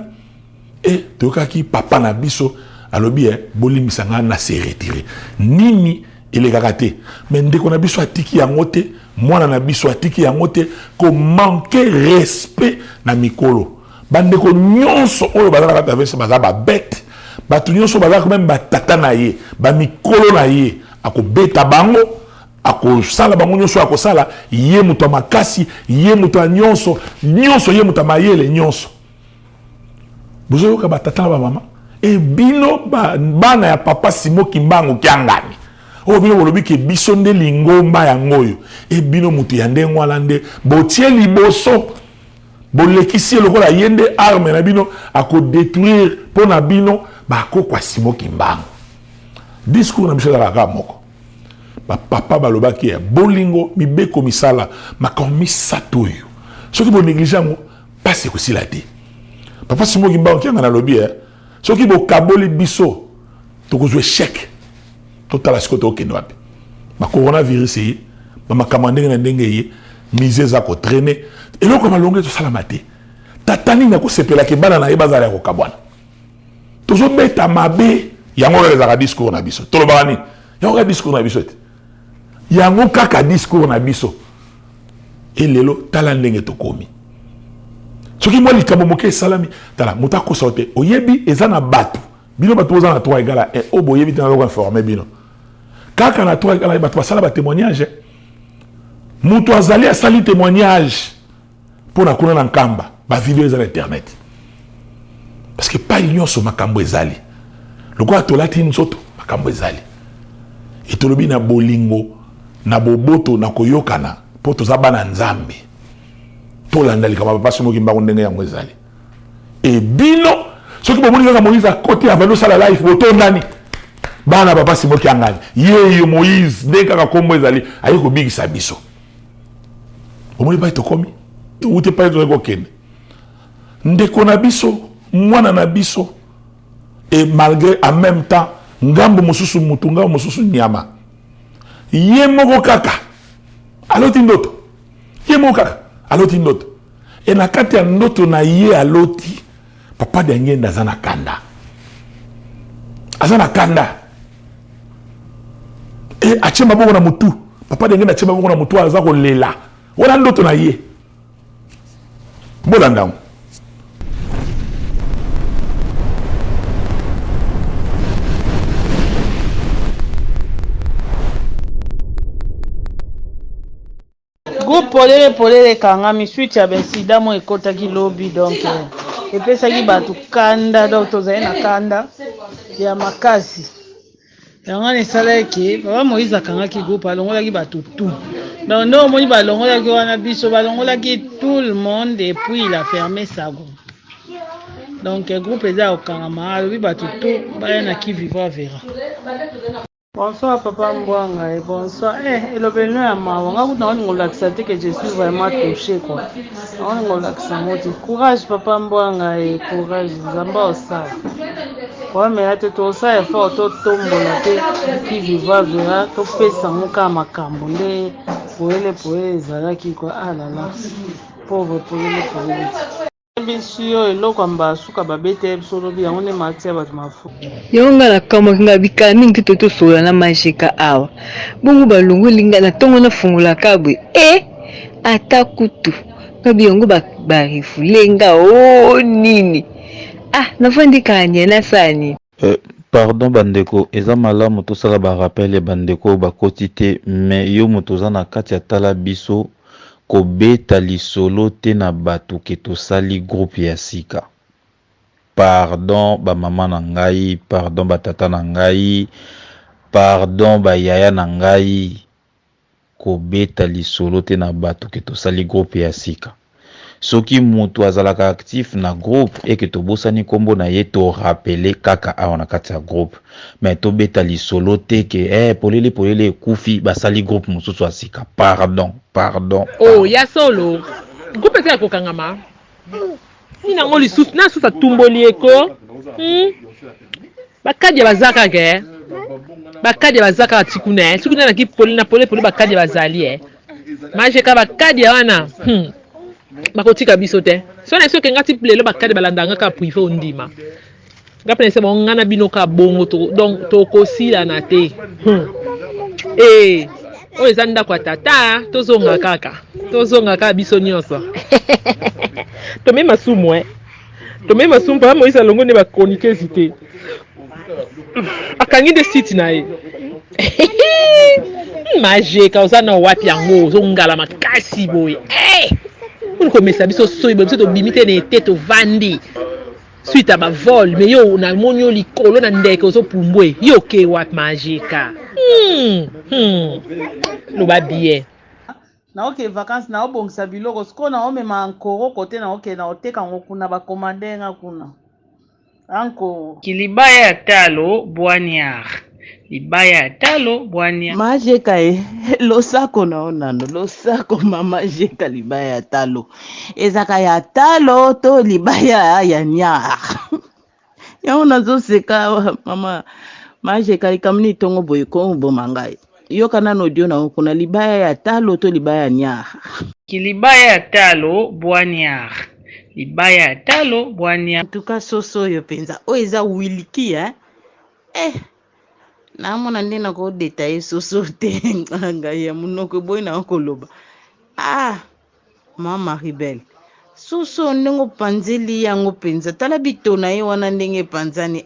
e toyokaki papa na biso alobi bolimbisa nga na se retire nini elekaka te me ndeko na biso atiki yango te mwana na biso atiki yango te komanke respect na mikolo bandeko nyonso oyo bazalaka travese baza babete bato nyonso bazalaka meme batata na ye bamikolo na ye akobeta bango akosala bango nyonso akosala ye moto ya makasi ye moto ya nyonso ye moto ya mayele nyonso bozoyoka batata na bamama e bino bana ya papa Simo Kimbangu kiangani oyo bino bolobi ke biso nde lingomba yango oyo e bino moto ya ndenge wana nde botie liboso bolekisi lokola ye nde arme na bino akodétruire mpo na bino bakokwa Simo Kimbangu discours na biso ezalaka moko bapapa balobaki ya bolingo mibeko misala makambo misato oyo soki bonéglige yango mpasi ekosila te papa Simo Kimbangu kianga nalobi soki bokaboli biso tokozwa échec totala sikoyo tokende wapi bacoronavirus ye bamakambo ya ndenge na ndenge ye misé za ko traîner et là comme longue to sala maté tatani na ko sepela ke bana na yeba za ko kabwana toujours beta mabe yango les ara discours na biso to lo bani yango discours na biso yango kaka discours na biso et lelo tala ndenge to komi soki moi likambo moke salami tala muta ko sauter oyebi ezana batu bino batu ozana 3 egala et oboyebi tana ko informer bino kaka na 3 egala batu basala ba témoignage mutu azali asali témoignage pour na kuna na nkamba ba vidéo ezana internet parce que pas union sur makambo ezali lokwa tolati nzoto makambo ezali et tolobi na bolingo na boboto na koyokana po tozaba na nzambe tolanda likama papa somoki mbango ndenge yango ezali et bino soki bomoni kaka Moïse à côté avant sala life boto ndani bana papa simoki angani ye Moïse ndenge kaka kombo ezali ayi ko bigisa biso omoni ba itokomi ute pa ezo kende ndeko na biso mwana na biso et malgré en même temps ngambo mususu mutunga mususu nyama ye moko kaka aloti ndoto ye moko kaka aloti ndoto et na kati ya ndoto na ye aloti papa de ngenda azana kanda et achema bongo na mutu papa de ngenda achema bongo na mutu aza ko lela wana ndoto na ye bolanda groupe polele kangami suite ya bensida mo ekotaki lobi donc epesaki bato kanda donc tozali na kanda ya makasi yango esalaki papa Moïse akangaki groupe alongolaki bato tout donc nde omoni balongolaki wana biso balongolaki tout le monde et puis il a fermé sa groupe donc groupe eza kokangama alobi bato tout baya na qui vivra verra. Bonsoir papa Mbwanga et bonsoir. Elobelo ya mawa nga kuta ngoni ngolakisa te que je suis vraiment touché quoi. Ngoni ngolakisa moti. Courage papa Mbwanga et courage Zamba osala. Kwa me ate to sa effort to tombola te qui vivra verra to pesa muka makambo nde poele ezalaki quoi ah là là. Pauvre poele. Bisio eloko amba suka babete episode bi yango ne matia bato mafu yonga na kama kinga bika mingi toto sola na majeka awa bongo balungu linga na tongo na fungula kabwe ata kutu kabi yongo ba rifulenga nini nafandi kanya na sani pardon bandeko eza malamu tosala ba rappel bandeko bakoti te mais yo moto za na kati ya tala biso kobeta lisolo te na bato ke tosali groupe ya sika. Pardon ba mama na ngai, pardon ba tata na ngai, pardon ba yaya na ngai, kobeta lisolo te na bato ke tosali groupe ya sika. Soki mutu azalaka actif na groupe et que tobosani kombo na ye to rappeler kaka awa na kati ya groupe mais to beta lisolo te ke polele kufi basali groupe mususu asika pardon ya solo groupe te kokangama ina ngoli sus na susa tumboli eko bakadi bazaka ke bakadi bazaka tikuna na ki polina pole bakadi bazali majeka bakadi wana bakotika biso te so na so ke ngati lelo bakade balandanga ka privé ondima ngapa na se ngana bino ka bongo to donc to kosila na te o ezanda kwa tata tozonga kaka biso nyonso to mema sumu pa Moïse alongo ne ba chronique zité akangi de site na ye majeka osana wapi yango zongala makasi boye on commence à biso so ibo to bimite na tete vandi suite à ba vol mais yo na monyo likolo na ndeke so pumbwe yo ke wat majika lo ba bien na oke vacances na obongisa biloko siko na omema ankoro kote na oke na oteka ngokuna ba commander kuna anko kilibaya ya talo bwaniar libaya talo bwania majeka losako na onano losako mama jeka libaya talo ezaka ya talo to libaya ya nyar yango nazoseka mama majeka likamni tongo boye ko bomangai yoka nano audio na kuna libaya ya talo to libaya ya nyaha. Kilibaya ya talo Boignard. Libaya ya talo Boignard. En tout cas soso yo penza o eza wiliki namona nde nako detaye soso te ngai ya munoko boy na koloba mama Ribel soso ndenge panzeli yango penza tala bitona ye wana ndenge panzani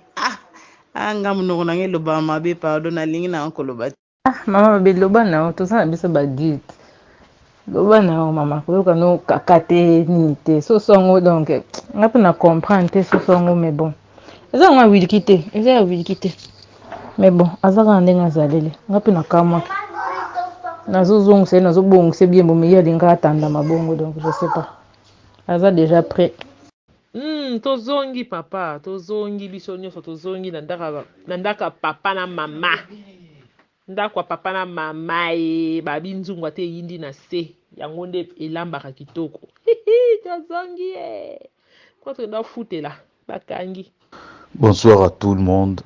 nga munoko nange loba mabe pardon nalingi na koloba mama mabe loba na tozala biso badite loba na mama koyoka no kaka te nini te soso yango donc nga mpe na comprendre te soso yango mais bon eza yango awiliki te eza ya wiliki te mais bon aza kaka ndenge azaleli nga mpe nakamwaki nazozongisa ye nazobongisa bien bo meyi alinga atanda mabongo donc je sais pas aza déjà prêt. Tozongi papa tozongi biso nyonso tozongi na ndaka papa na mama ndako ya papa na mama babi nzungu ate eyindi na se yango nde elambaka kitoko tozongi kwa tokenda futela bakangi. Bonsoir à tout le monde.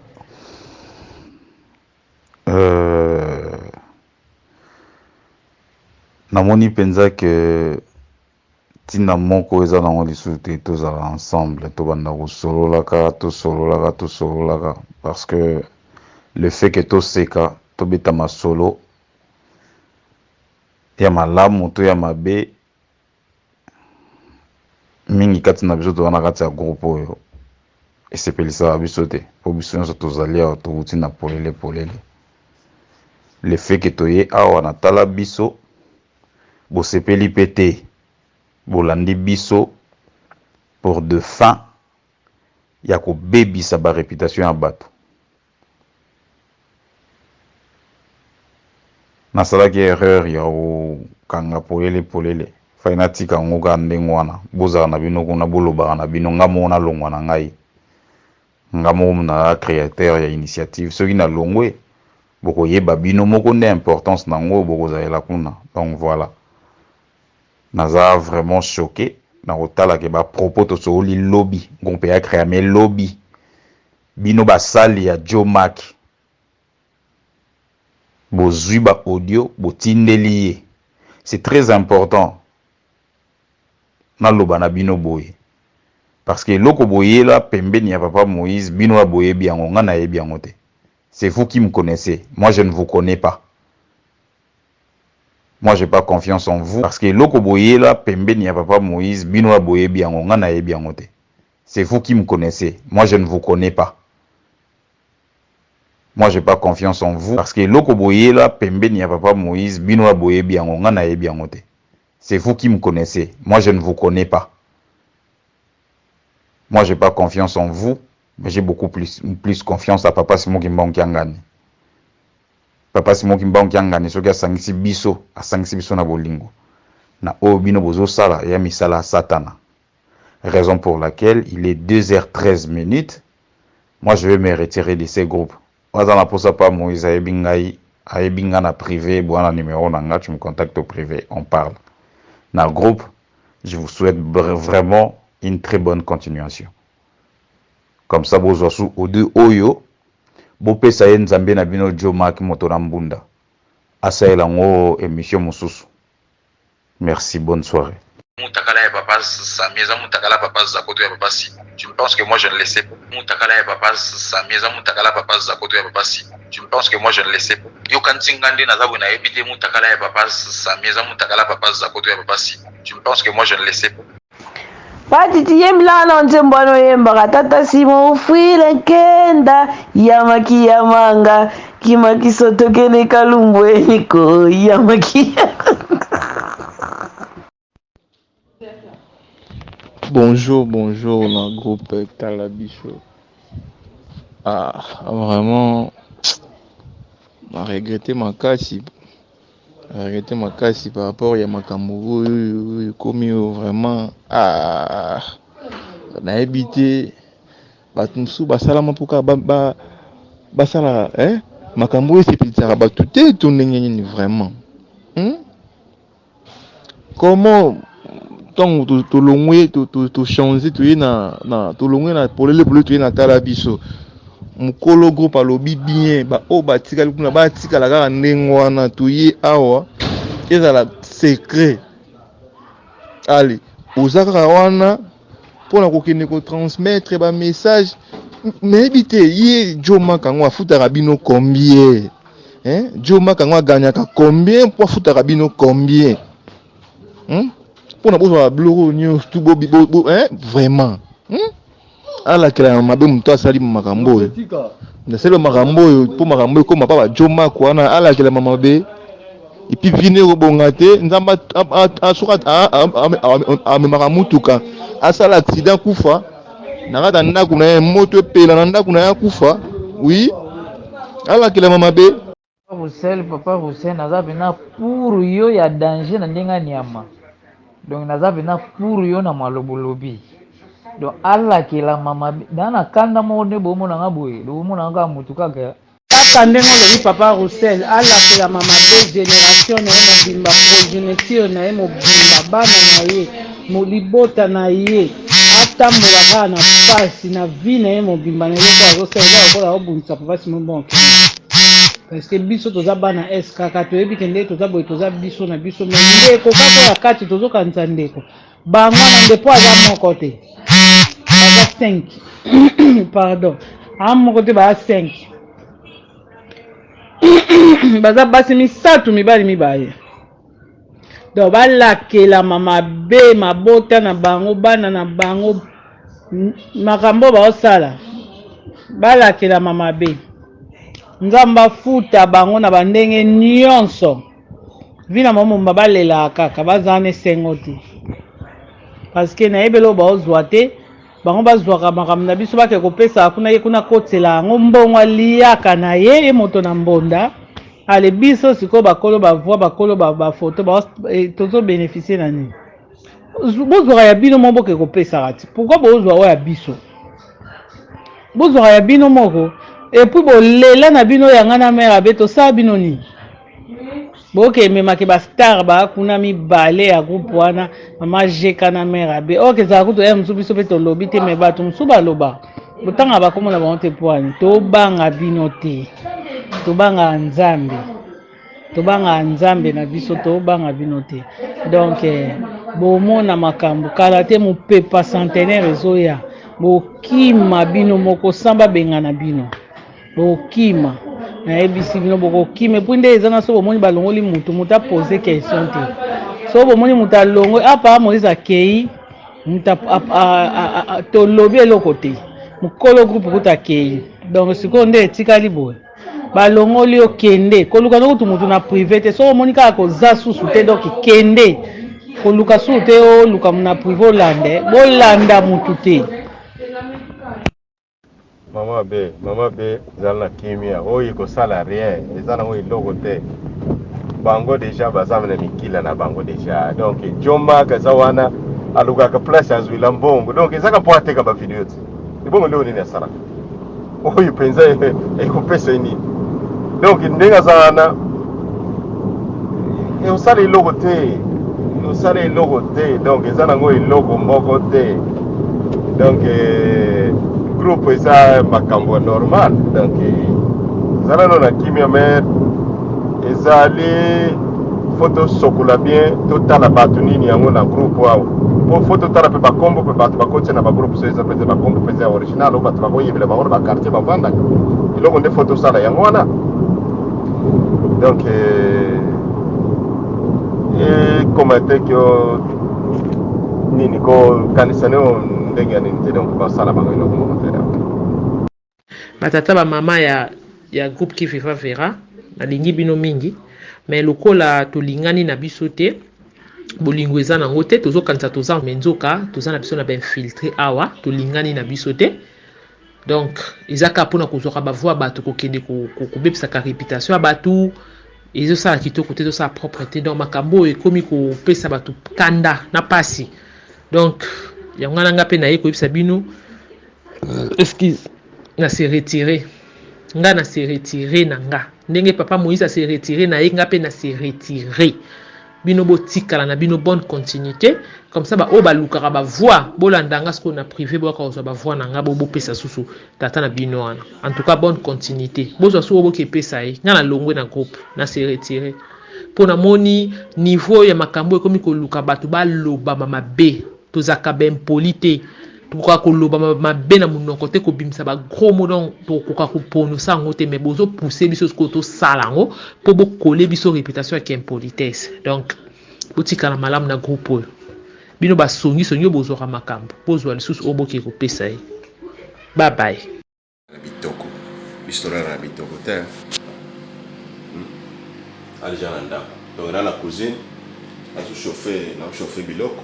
Namoni penza que tina moko eza nango lisusu te tozala ensemble tobanda kosololaka tosololaka parce que le fait que toseka tobeta masolo ya malamu to ya mabe mingi kati na biso tozana kati ya groupe oyo esepelisaka biso te po biso nyonso tozali awa touti na polele le fait que toye awa na tala biso bosepeli pe te bolandi biso pour de fin ya kobebisa bareputation ya bato. Nasalaki erreur ya kokanga polele fai natika yango kaka ndenge wana bozala na bino kuna bolobaka na bino nga moko nalongwa na ngai nga moko na créateur ya initiative soki nalongwe bokoyeba bino moko nde importance nango bokozalela kuna. Donc voilà, naza vraiment choqué na kotala ke bapropos tosoli lobby ngompe ya créa me lobby bino basali ya Jomak bozwi ba audio botindeli ye. C'est très important naloba na bino boye parce que loko boye la pembeni ya papa Moïse bino la boye biango nga na ye biango te. C'est vous qui me connaissez, moi je ne vous connais pas. Moi j'ai pas confiance en vous parce que loko boye la pembeni ya papa Moïse bino la boye biango nga na ye biango te. C'est vous qui me connaissez, moi je ne vous connais pas. Moi j'ai pas confiance en vous parce que loko boye la pembeni ya papa Moïse bino la boye biango nga na ye biango te. C'est vous qui me connaissez, moi je ne vous connais pas. Moi j'ai pas confiance en vous, mais j'ai beaucoup plus confiance à papa Simon Kimbangu Kiangani. Papa Simon Kimbangu Kiangani soki asangisi biso na bolingo na oyo bino bozo sala ya misala satana. Raison pour laquelle il est 2h13 minutes. Moi je vais me retirer de ces groupes. Wazana posa pa Moïse aebinga na privé bwana numéro nanga, tu me contactes au privé, on parle. Na groupe, je vous souhaite vraiment une très bonne continuation. Comme ça bozo su ode oyo bopesa ye nzambe na bino Jomak moto na mbunda asaela ngo émission mosusu. Merci, bonne soirée. Moutakala et papa Samieza Moutakala papa Zakoto et papa Si. Tu me penses que moi je ne le sais pas. Moutakala et papa Samieza Moutakala papa Zakoto et papa Si. Tu me penses que moi je ne le sais pas. Yo kantingande nazabu na ebite Moutakala et papa Samieza Moutakala papa Zakoto et papa Si. Tu me penses que moi je ne le sais pas. Patiti yemlana nzembano yembaka tata Simon fuile kenda yamaki yamanga kimaki soto kene kalumbu eniko yamaki. Bonjour, le groupe Talabicho. Vraiment, on a regretté ma casse par rapport à Makambo, comme vraiment, on a habité, Batumsu, Basalama Puka, Basala, Makambo, c'est petit rabat, tout est tourné vraiment. Comment? Donc to longwe to changer to na to longwe na polele tu na tala biso mukolo groupe alobi bien ba o batikali kuna batikala kaka ndenge wana toye awa ezala secret. Allez, oza kaka wana mpona kokende kotransmettre ba message nayebi te ye Joma kango afutaka bino combien, Joma kango aganyaka combien mpo afutaka bino combien, mpona bozwa babiloko nyonso tu vraiment alakela mabe moto asali makambo oyo nasali makambo oyo mpo makambo ekoma mpa bajoma kwana alakela mabe epi vine kobonga te nzambe soki amemaka mutuka asala accident kufa na kata ndako na ye moto epela na ndako na ye akufa oui alakela mabe. Papa Roussel naza pena pour yo ya danger na ndenga nyama, donc naza pena pour yo na malobolobi, donc alakela mama na kanda mo ne bomo na ngaboye bomo na nga mutuka ka kaka ndengo lobi Papa Roussel alakela mama be génération na ye mobimba progéniture na ye mobimba bana na ye molibota na ye atambola kaka na pasi na vie na ye mobimba na eloko azosala lokola obundisa papa Simon Bonke, parce que biso toza bana es kaka toyebi kende toza boye toza biso na biso me ndeko kaka ya kati tozokanisa ndeko bango na ndepo aza moko te baza 5 pardon a moko te baza 5 baza basi misato mibali mibaye, donc balakela mama be mabota na bango bana na bango makambo baosala balakela mama be nzambe afuta bango na bandenge nyonso vina momomba balela kaka baza na esengo te parce que nayebeli oyo baozwa te bango bazwaka makambo na biso bake kopesa kuna ye kuna kotela yango mbongo aliaka na ye moto na mbonda ale biso sikoyo bakolo bavoi bakolo bafoto tozobénéficie na nini bozwaka ya bino moko boke kopesaka ti pourkui bozwa oyo ya biso bozwaka ya bino moko epuis bolela na bino yanga na mare abe tosala bino nini bokememake bastar bakuna mibale ya groupe wana mama jeka na mare abe oyo kezala kutu ya mosu biso mpe tolobi te me bato mosu baloba botanga bakomona bango te pwani tobanga bino te tobanga nzambe tobanga nzambe na biso tobanga bino te donc bomona makambo kala te mopepa centenaire ezoya bokima bino moko samba benga na bino bokima nayebisi bino bokokima epui nde eza na so bomoni balongoli mutu mutu apose question te so bomoni mutu alongoli apa moïse akei mutu tolobi eloko te mokolo groupe kuta akei donc sikoyo nde etikali boye balongoli okende koluka nokutu mutu na privé te so bomoni kaka koza susu te donc kende koluka susu te oluka na privé olande bolanda mutu te. Mama be ezala na kimia oyo ekosala rien eza nango eloko te bango deja baza na mikila na bango deja donc Joma kaza wana alukaka place azwila mbongo donc ezaka mpo ateka bavideo te ebongo nde onini asalaka oyo mpenza ekopesa nini donc ndenge aza wana osala eloko te donc eza nango eloko moko te donc groupe eza makambo normal donc ezala no na kimia mer ezali foto sokola bien totala bato nini yango na groupe awo po foto tala mpe bakombo mpe bato bakoti na bagroupe so eza mpenza bakombo mpenza ya original oyo bato bakoyebela bango na bakartier bavandaka eloko nde foto osala yango wana donc ekoma te kio nini kokanisa neo ndenge ya nini te donc basala bango eloko moko te batata bamama ya groupe qui vivra vera nalingi bino mingi mais lokola tolingani na biso te bolingo eza nango te tozokanisa toza menzoka toza na biso na bainfiltre awa tolingani na biso te donc eza kaka mpona kozwaka bavoi bato kokende kobebisaka réputation ya bato ezosala kitoko te ezosala propre te donc makambo oyo ekomi kopesa bato kanda na pasi donc yango wana nga mpe naye koyebisa bino excuse na se retire nga na se retire na nga ndenge papa Moïse a se retire na ye nga mpe na se retire bino botikala na bino bonne continuité comme ça ba o ba lukaka ba voix bolandanga ce qu'on a privé bo ka ba voix nanga bo pesa susu tata na bino wana en tout cas bonne continuité bozo so bo ke pesa yi ngana longwe na groupe na se retirer pour na moni niveau ya makambo ekomi ko luka batu ba loba mama be tozaka ben polité tukoka koloba mabe na munoko te ko bimisa ba gros mot donc tukoka ko pono sango te mais bozo pousser biso ko to salango po bo coller biso réputation avec impolitesse donc botika na malam na groupe bino ba songi songi bozo ka makambo bozo ali sus oboke ko pesa yi bye bye bitoko histoire na bitoko te alijana ndako donc na cuisine na chauffer biloko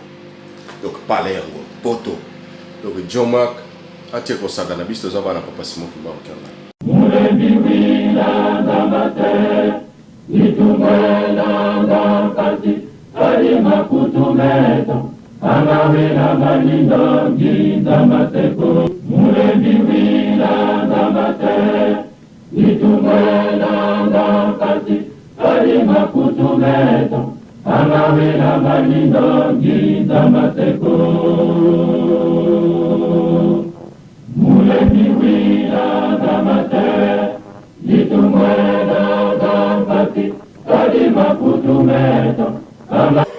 donc parler yango poto donc Jomak atie kosaka na biso zaba na papa Simon Kimbangu kana mulembi wila ngamate itumwela ngakati ali makutumeto angawela malinda nginda mateko mulembi wila ngamate itumwela ngakati ali makutumeto angawela malinda nginda mateko mulembi wila ngamate itumwela ngakati ali makutumeto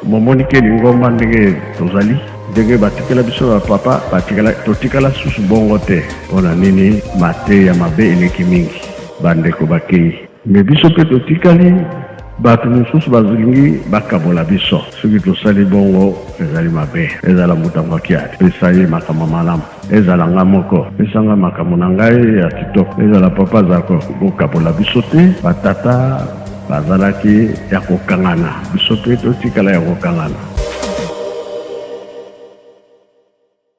momoni ke lingomba ndenge tozali ndenge batikela biso ya papa totikala susu bongo te mpona nini mate ya mabe eleki mingi bandeko bakei me biso mpe totikali bato mosusu bazilingi bakabola biso soki tosali bongo ezali mabe ezala motango akiati pesa ye makambo malamu ezala nga moko pesanga makambo na ngai ya kitoko ezala papa zako bokabola biso te batata bazalaki ya kokangana biso mpe totikala ya kokangana